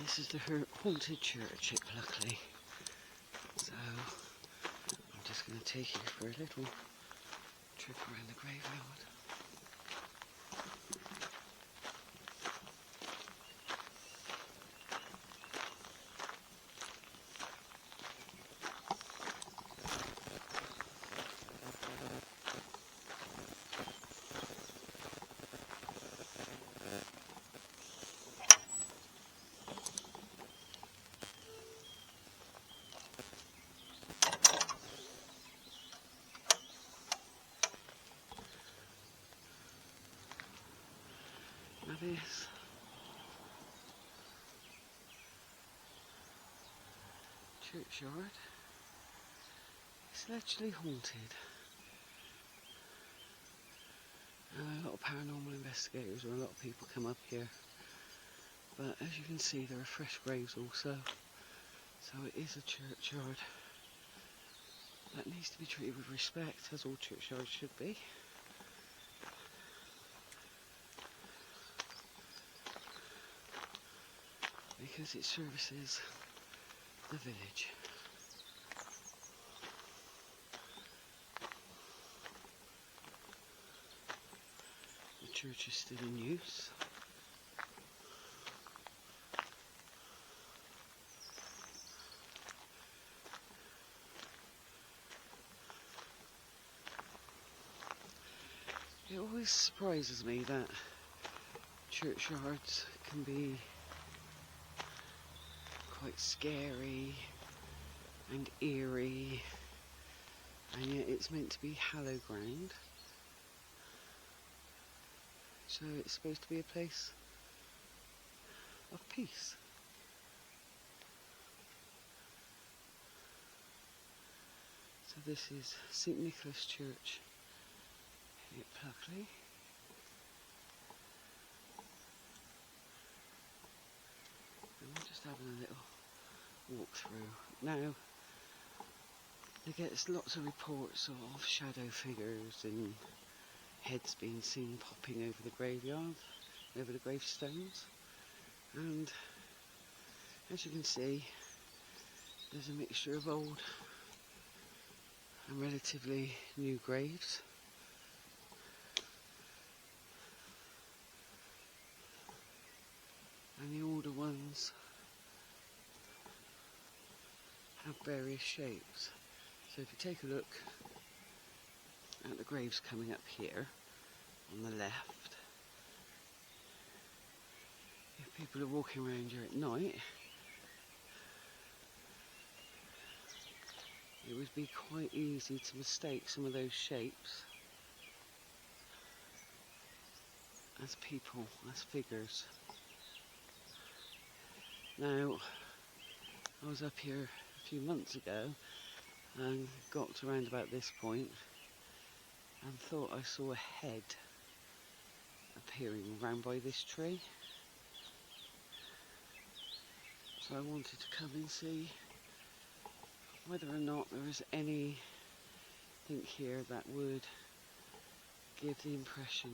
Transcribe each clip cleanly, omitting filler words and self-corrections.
This is the haunted church at Pluckley. So I'm just going to take you for a little trip around the graveyard. Now this churchyard is actually haunted. A lot of paranormal investigators or a lot of people come up here, but as you can see there are fresh graves also, so it is a churchyard that needs to be treated with respect, as all churchyards should be. Because it services the village. The church is still in use. It always surprises me that churchyards can be quite scary and eerie, and yet it's meant to be hallowed ground, so it's supposed to be a place of peace. So this is St Nicholas Church at Pluckley. And we're just having a little walk through. Now, there gets lots of reports of shadow figures and heads being seen popping over the graveyard, over the gravestones, and as you can see there's a mixture of old and relatively new graves. And the older ones have various shapes. So if you take a look at the graves coming up here on the left, if people are walking around here at night, it would be quite easy to mistake some of those shapes as people, as figures. Now, I was up here a few months ago and got to around about this point and thought I saw a head appearing round by this tree. So I wanted to come and see whether or not there was anything here that would give the impression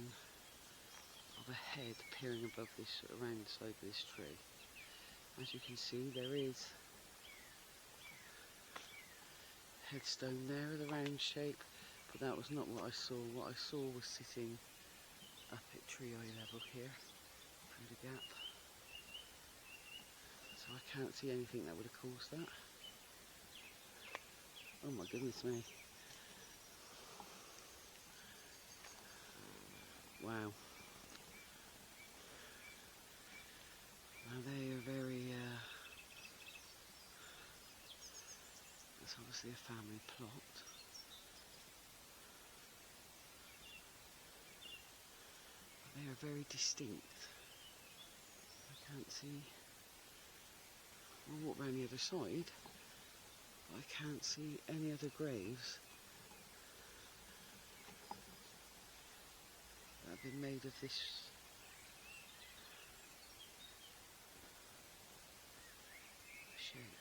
of a head appearing above this, around the side of this tree. As you can see, there is a headstone there of the round shape, but that was not what I saw. What I saw was sitting up at tree eye level here, through the gap. So I can't see anything that would have caused that. Oh my goodness me. Wow. Now they are very, it's obviously a family plot. But they are very distinct. I can't see, I'll walk round the other side, but I can't see any other graves that have been made of this shape.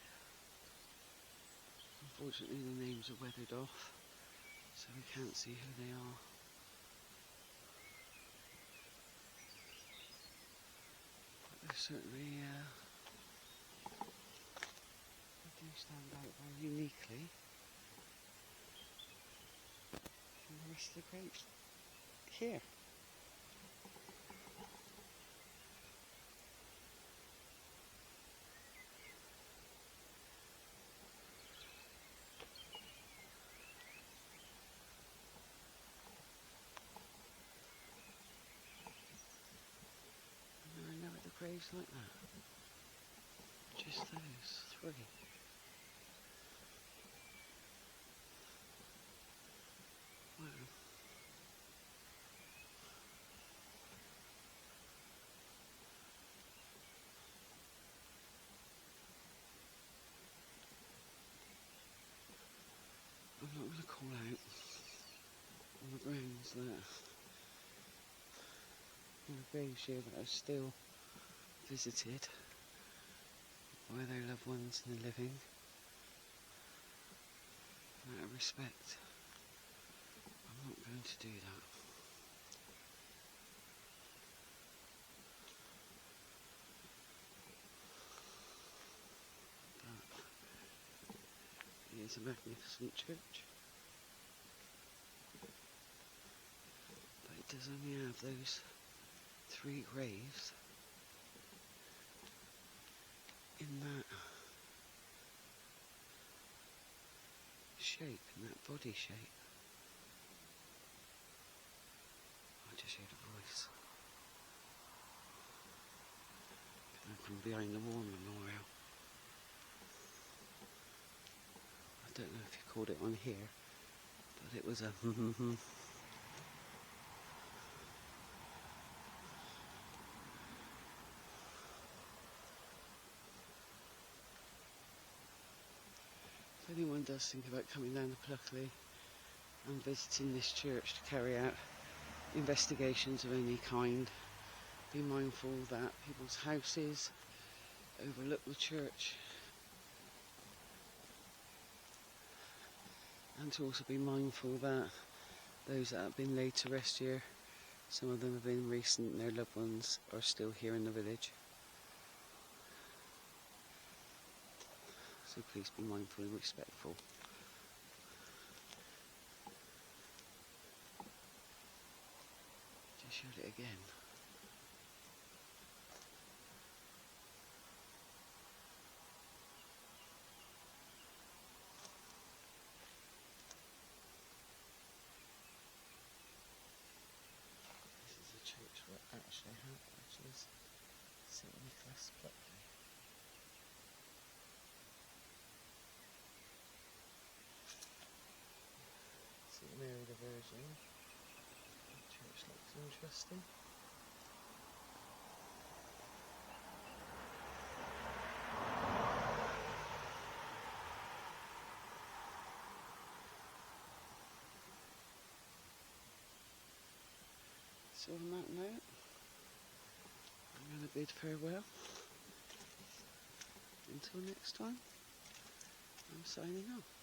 Unfortunately the names are weathered off, so we can't see who they are. But they're certainly stand out very uniquely from the rest of the graves here. And there are no other graves like that. Just those 3. Wow. I'm not going to call out on the grounds that there are graves here that are still visited by their loved ones and the living. Out of respect, I'm not going to do that. But it is a magnificent church. But it does only have those 3 graves in that shape, in that body shape. I just heard a voice coming from behind the war memorial. I don't know if you caught it on here, but it was a If anyone does think about coming down to Pluckley and visiting this church to carry out investigations of any kind, be mindful that people's houses overlook the church, and to also be mindful that those that have been laid to rest here, some of them have been recent and their loved ones are still here in the village. So please be mindful and respectful. Just showed it again. This is a church where actually is St. Nicholas Pluckley. St. Mary the Virgin. The church looks interesting. So on that note, I'm going to bid farewell. Until next time, I'm signing off.